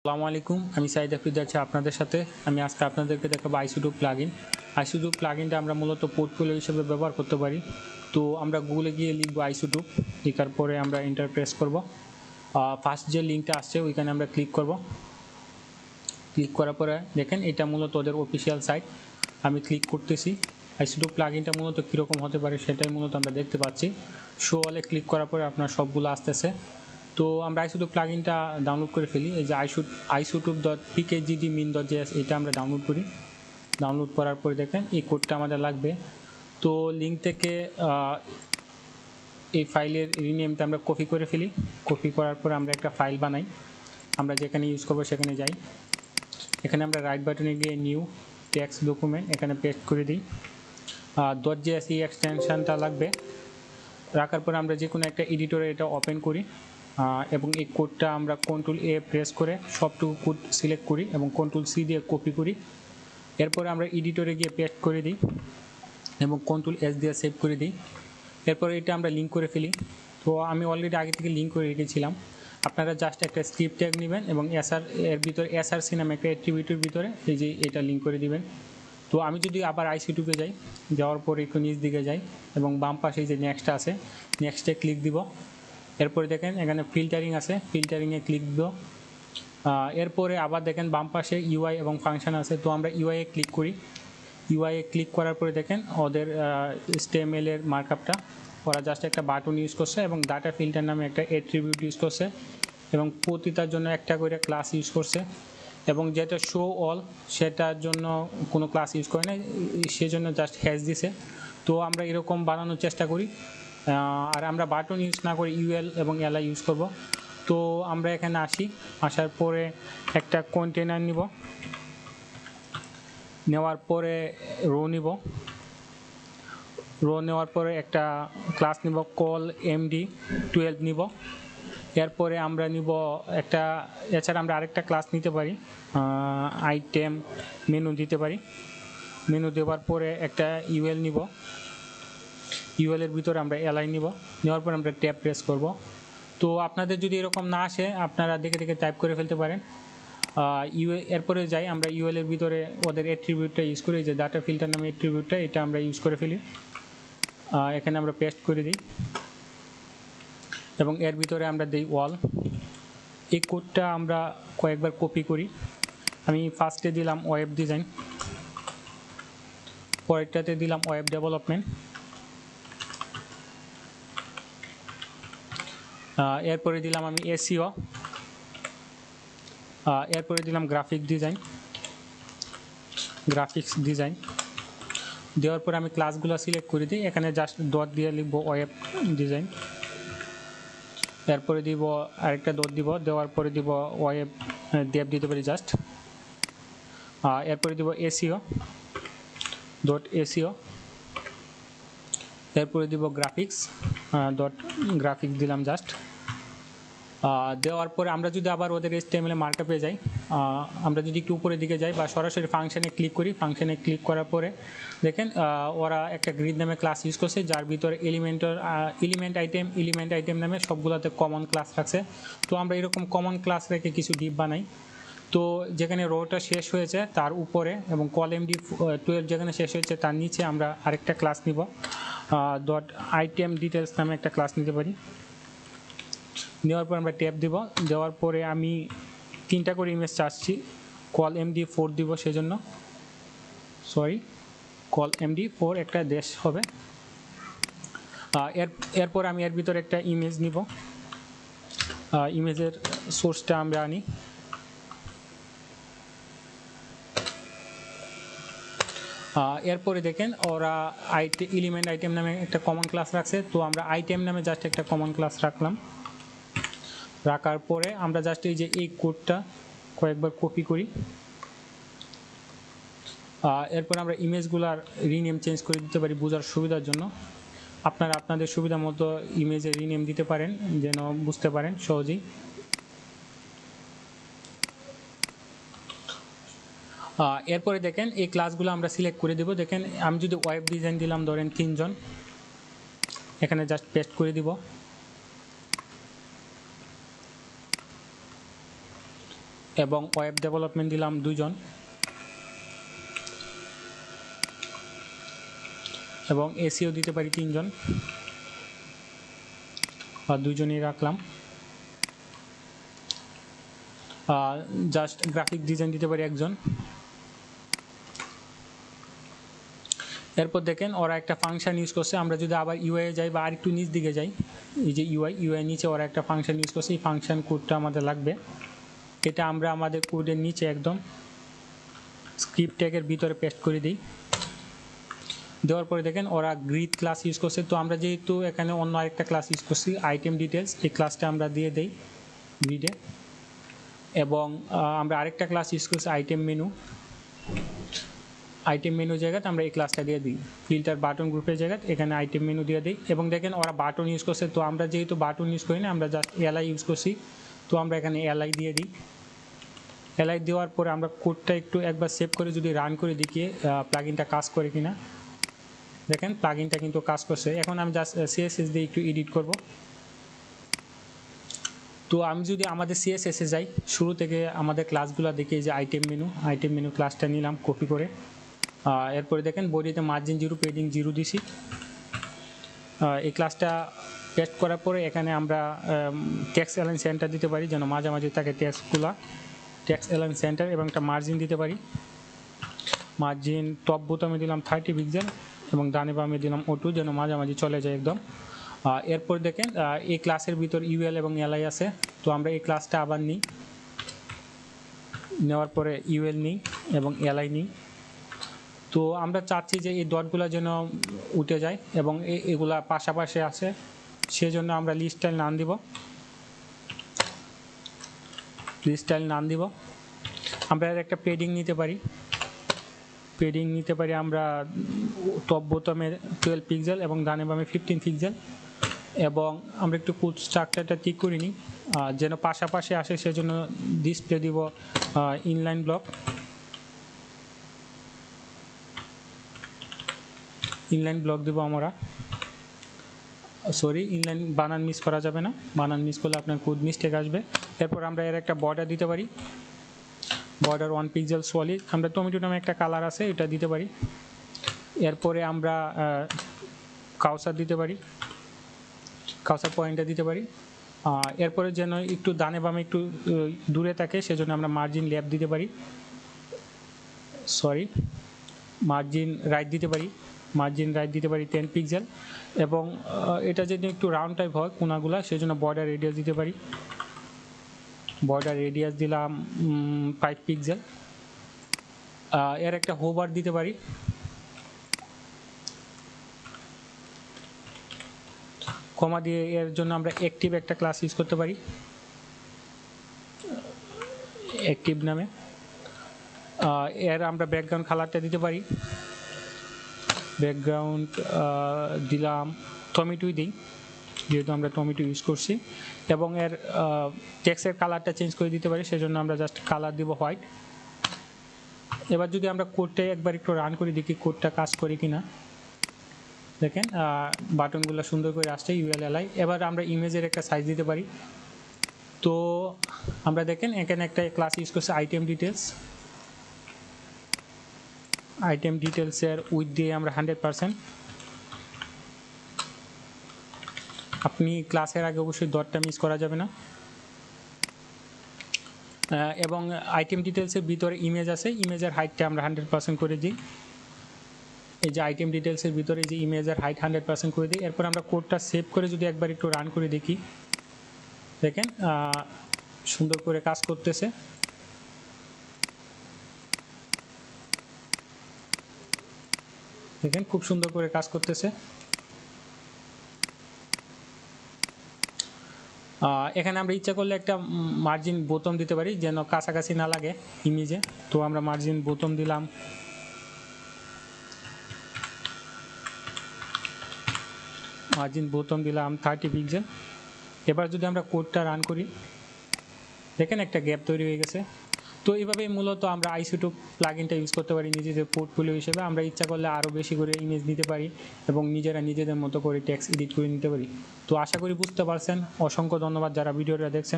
আসসালামু আলাইকুম, আমি সাইদ আফ্রিদি আছি আপনাদের সাথে। আমি আজকে আপনাদেরকে দেখাবো আইসিটু প্লাগইন। আইসিটু প্লাগইনটা আমরা মূলত পোর্টফোলিও হিসেবে ব্যবহার করতে পারি। তো আমরা গুগলে গিয়ে লিখবো আইসিটু, লেখার পরে আমরা এন্টার প্রেস করব। ফার্স্ট যে লিঙ্কটা আসছে ওইখানে আমরা ক্লিক করব। ক্লিক করার পরে দেখেন এটা মূলত ওদের অফিসিয়াল সাইট। আমি ক্লিক করতেছি। আইসিটু প্লাগইনটা মূলত কীরকম হতে পারে সেটাই মূলত আমরা দেখতে পাচ্ছি। শো অলে ক্লিক করার পরে আপনার সবগুলো আসতেছে। তো আমরা আইসিটু প্লাগইনটা ডাউনলোড করে ফেলি। এই যে isotope.pkgdmin.js এটা আমরা ডাউনলোড করি। ডাউনলোড করার পরে দেখেন এই কোডটা আমাদের লাগবে। তো লিঙ্ক থেকে এই ফাইলের রিনেমটা আমরা কপি করে ফেলি। কপি করার পরে আমরা একটা ফাইল বানাই। আমরা যেখানে ইউজ করবো সেখানে যাই। এখানে আমরা রাইট বাটনে গিয়ে নিউ টেক্সট ডকুমেন্ট এখানে পেস্ট করে দিই। .js এই এক্সটেনশনটা লাগবে। রাখার পরে আমরা যে কোনো একটা এডিটরে এটা ওপেন করি এবং এই কোডটা আমরা Ctrl+A প্রেস করে সবটুকু কোড সিলেক্ট করি এবং Ctrl+C দিয়ে কপি করি। এরপরে আমরা এডিটরে গিয়ে পেস্ট করে দিই এবং Ctrl+S দিয়ে সেভ করে দিই। এরপরে এটা আমরা লিঙ্ক করে ফেলি। তো আমি অলরেডি আগে থেকে লিঙ্ক করে রেখেছিলাম। আপনারা জাস্ট একটা স্ক্রিপ্ট ট্যাগ নেবেন এবং এর ভিতরে SRC নামে একটা অ্যাট্রিবিউটের ভিতরে এই যে এটা লিঙ্ক করে দিবেন। তো আমি যদি আবার আইসিটুপে যাই, যাওয়ার পরে একটু নিচ দিকে যাই এবং বাম পাশে যে নেক্সট আছে নেক্সটে ক্লিক দিব। এরপরে দেখেন এখানে ফিল্টারিং আছে, ফিল্টারিংয়ে ক্লিক দিব। এরপরে আবার দেখেন বাম পাশে ইউআই এবং ফাংশন আছে। তো আমরা ইউআইয়ে ক্লিক করি। ইউআইয়ে ক্লিক করার পরে দেখেন ওদের HTML এর মার্কআপটা ওরা জাস্ট একটা বাটন ইউজ করছে এবং ডাটা ফিল্টার নামে একটা অ্যাট্রিবিউট ইউজ করছে এবং প্রতিটার জন্য একটা করে ক্লাস ইউজ করছে এবং যেটা শো অল সেটার জন্য কোনো ক্লাস ইউজ করে না, সেজন্য জাস্ট হ্যাশ দিছে। তো আমরা এরকম বানানোর চেষ্টা করি আর আমরা বাটন ইউজ না করে ইউএল এবং এলআই ইউজ করব। তো আমরা এখানে আসার পরে একটা কন্টেনার নিব, নেওয়ার পরে রো নিব, রো নেওয়ার পরে একটা ক্লাস নিব কল md12 নিব। এরপরে আমরা নিব একটা, এছাড়া আমরা আরেকটা ক্লাস নিতে পারি, আইটেম মেনু দিতে পারি। মেনু দেওয়ার পরে একটা ইউএল নিব, ইউএলের ভিতরে আমরা এলআই নিব। নেওয়ার পর আমরা ট্যাব প্রেস করব। তো আপনাদের যদি এরকম না আসে আপনারা দেখে দেখে টাইপ করে ফেলতে পারেন। এরপরে যাই আমরা ইউএলের ভিতরে ওদের অ্যাট্রিবিউটটা ইউজ করি, যে ডাটা ফিল্টার নামে অ্যাট্রিবিউটটা এটা আমরা ইউজ করে ফেলি। এখানে আমরা পেস্ট করে দিই এবং এর ভিতরে আমরা দিই ওয়াল। এই কোডটা আমরা কয়েকবার কপি করি। আমি ফার্স্টে দিলাম ওয়েব ডিজাইন, পরেরটাতে দিলাম ওয়েব ডেভেলপমেন্ট, এরপরে দিলাম আমি এসইও, এরপরে দিলাম গ্রাফিক্স ডিজাইন। দেওয়ার পরে আমি ক্লাসগুলো সিলেক্ট করে দিই। এখানে জাস্ট ডট দিয়ে লিখব ওয়েব ডিজাইন, এরপরে দিব আরেকটা ডট দিব, দেওয়ার পরে দিব ওয়েব ডেভ দিতে পারি জাস্ট। এরপরে দিব এসইও ডট এসইও, এরপরে দিব গ্রাফিক্স দিলাম জাস্ট। দেওয়ার পরে আমরা যদি আবার ওদের HTML মার্কআপে যাই, আমরা যদি একটু উপরের দিকে যাই বা সরাসরি ফাংশনে ক্লিক করি, ফাংশনে ক্লিক করার পরে দেখেন ওরা একটা গ্রিড নামে ক্লাস ইউজ করছে যার ভিতরে এলিমেন্ট আইটেম নামে সবগুলোতে কমন ক্লাস রাখছে। তো আমরা এরকম কমন ক্লাস রেখে কিছু ডিপ বানাই। তো যেখানে রোটা শেষ হয়েছে তার উপরে এবং কল md12 যেখানে শেষ হয়েছে তার নিচে আমরা আরেকটা ক্লাস নিব, .item details নামে একটা ক্লাস নিতে পারি। নেওয়ার পর আমরা ট্যাব দিব, দেওয়ার পরে আমি 3টা করে ইমেজ চাচ্ছি, কল md4 দিব, সেজন্য কল md4 একটা দেশ হবে। এরপর আমি এর ভিতরে একটা ইমেজ নিব, ইমেজের সোর্সটা আমরা আনি। এরপরে দেখেন ওরা এলিমেন্ট আইটেম নামে একটা কমন ক্লাস রাখছে। তো আমরা আইটেম নামে জাস্ট একটা কমন ক্লাস রাখলাম। রাখার পরে আমরা জাস্ট এই যে এই কোডটা কয়েকবার কপি করি। এরপর আমরা ইমেজগুলার রিনেম চেঞ্জ করে দিতে পারি বোঝার সুবিধার জন্য। আপনারা আপনাদের সুবিধা মতো ইমেজের রিনেম দিতে পারেন যেন বুঝতে পারেন সহজেই। এরপরে দেখেন এই ক্লাসগুলো আমরা সিলেক্ট করে দেব। দেখেন আমি যদি ওয়েব ডিজাইন দিলাম ধরেন 3 জন, এখানে জাস্ট পেস্ট করে দিব। এবং ওয়েব ডেভেলপমেন্ট দিলাম 2 জন, এবং এসিও দিতে পারি 3 জন, আর 2 জনই রাখলাম। জাস্ট গ্রাফিক ডিজাইন দিতে পারি 1 জন। এরপর দেখেন ওরা একটা ফাংশন ইউজ করছে। আমরা যদি আবার ইউআই যাই বা আরেকটু নিচ দিকে যাই, এই যে ইউআই নিচে ওরা একটা ফাংশন ইউজ করছে। এই ফাংশন কোডটা আমাদের লাগবে। এটা আমরা আমাদের কোডের নিচে একদম স্ক্রিপ্ট ট্যাগের ভিতরে পেস্ট করে দিই। দেওয়ার পরে দেখেন ওরা গ্রিড ক্লাস ইউজ করছে। তো আমরা যেহেতু এখানে অন্য আরেকটা ক্লাস ইউজ করছি আইটেম ডিটেলস, এই ক্লাসটা আমরা দিয়ে দেই গ্রিডে। এবং আমরা আরেকটা ক্লাস ইউজ করছি আইটেম মেনু। আইটেম মেনু জায়গাতে আমরা এই ক্লাসটা দিয়ে দিই। ফিল্টার বাটন গ্রুপের জায়গায় এখানে আইটেম মেনু দিয়ে দিই। এবং দেখেন ওরা বাটন ইউজ করছে, তো আমরা যেহেতু বাটন ইউজ করি না, আমরা জাস্ট এলআই ইউজ করছি, তো আমরা এখানে এলআই দিয়ে দিই। এলআই দেওয়ার পরে আমরা কোডটা একটু একবার সেভ করে যদি রান করে দেখি প্লাগইনটা কাজ করে কিনা। দেখেন প্লাগইনটা কিন্তু কাজ করছে। এখন আমি জাস্ট সিএসএস দিয়ে একটু এডিট করব। তো আমি যদি আমাদের সিএসএসে যাই, শুরু থেকে আমাদের ক্লাসগুলো দেখি, যে আইটেম মেনু ক্লাসটা নিলাম কপি করে। এরপরে দেখেন বডিতে মার্জিন 0 পেডিং 0 দিছি। এই ক্লাসটা পেস্ট করার পরে এখানে আমরা টেক্সট অ্যালাইন সেন্টার দিতে পারি, যেন মাঝামাঝি থাকে টেক্সটগুলো। টেক্সট অ্যালাইন সেন্টার এবং একটা মার্জিন দিতে পারি। মার্জিন টপ বোতামে দিলাম 30 পিক্সেল এবং ডানে বামে দিলাম O2, যেন মাঝামাঝি চলে যায় একদম। এরপর দেখেন এই ক্লাসের ভিতর ইউএল এবং এলআই আছে। তো আমরা এই ক্লাসটা আবার নিই, নেওয়ার পরে ইউএল নিই এবং এলআই নিই। তো আমরা চাচ্ছি যে এই ডটগুলো যেন উঠে যায় এবং এগুলা পাশাপাশি আছে, সেজন্য আমরা লিস্ট স্টাইল নাম দিব। আমরা এর একটা পেডিং নিতে পারি। আমরা টপ বোতামে 12 পিক্সেল এবং ডানে বামে 15 পিক্সেল। এবং আমরা একটু কোড স্ট্রাকচারটা ঠিক করে নিই যেন পাশাপাশি আসে, সেজন্য ডিসপ্লে দিব ইনলাইন ব্লক। দিব আমরা, ইনলাইন বানান মিস করা যাবে না, বানান মিস করলে আপনার কোড মিস্টেক আসবে। এরপর আমরা এর একটা বর্ডার দিতে পারি, বর্ডার 1 পিক্সেল সলিড। আমরা টমেটো নামে একটা কালার আছে, এটা দিতে পারি। এরপরে আমরা কাউসার দিতে পারি, কাউসার পয়েন্টটা দিতে পারি। এরপরে যেন একটু ডানে বামে একটু দূরে থাকে, সেজন্য আমরা মার্জিন লেফট দিতে পারি, মার্জিন রাইট দিতে পারি। 10 পিক্সেল। এবং এটা যদি একটু রাউন্ড টাইপ হয় কোনাগুলা, সেজন্য বর্ডার রেডিয়াস দিতে পারি। বর্ডার রেডিয়াস দিলাম 5 পিক্সেল। এর একটা হোভার দিতে পারি, কমা দিয়ে। এর জন্য আমরা অ্যাক্টিভ একটা ক্লাস ইউজ করতে পারি, অ্যাক্টিভ নামে। এর আমরা ব্যাকগ্রাউন্ড কালারটা দিতে পারি, ব্যাকগ্রাউন্ড দিলাম টমেটোই দিই, যেহেতু আমরা টমেটো ইউজ করছি। এবং এর টেক্সটের কালারটা চেঞ্জ করে দিতে পারি, সেজন্য আমরা জাস্ট কালার দিব হোয়াইট। এবার যদি আমরা কোডটা একবার একটু রান করে দেখি কোডটা কাজ করে কিনা। দেখেন বাটনগুলো সুন্দর করে আসছে, ইউএলএলআই। এবার আমরা ইমেজের একটা সাইজ দিতে পারি। তো আমরা দেখেন এখানে একটা ক্লাস ইউজ করছে আইটেম ডিটেলসের উইথ দিয়ে আমরা 100%। আপনি ক্লাসের আগে অবশ্যই ডটটা মিস করা যাবে না। এবং আইটেম ডিটেলসের ভিতরে ইমেজ আছে, ইমেজের হাইটটা আমরা 100% করে দিই। এই যে আইটেম ডিটেলসের ভিতরে যে ইমেজের হাইট 100% করে দিই। এরপর আমরা কোডটা সেভ করে যদি একবার একটু রান করে দেখি, দেখেন সুন্দর করে কাজ করতেছে। দেখেন খুব সুন্দর করে কাজ করতেছে। এখানে আমরা ইচ্ছা করলে একটা মার্জিন বোতাম দিতে পারি, যেন কাছাকাছি না লাগে ইমেজে। তো আমরা মার্জিন বোতাম দিলাম, মার্জিন বোতাম দিলাম 30 পিক্সেল। এবার যদি আমরা কোডটা রান করি, দেখেন একটা গ্যাপ তৈরি হয়ে গেছে। তো এইভাবেই মূলত আমরা আইসি2 প্লাগইনটা ইউজ করতে পারি নিজেদের পোর্টফোলিও হিসেবে। আমরা ইচ্ছা করলে আরও বেশি করে ইমেজ নিতে পারি এবং নিজেদের মতো করে টেক্সট এডিট করে নিতে পারি। তো আশা করি বুঝতে পারছেন। অসংখ্য ধন্যবাদ যারা ভিডিওটা দেখছেন।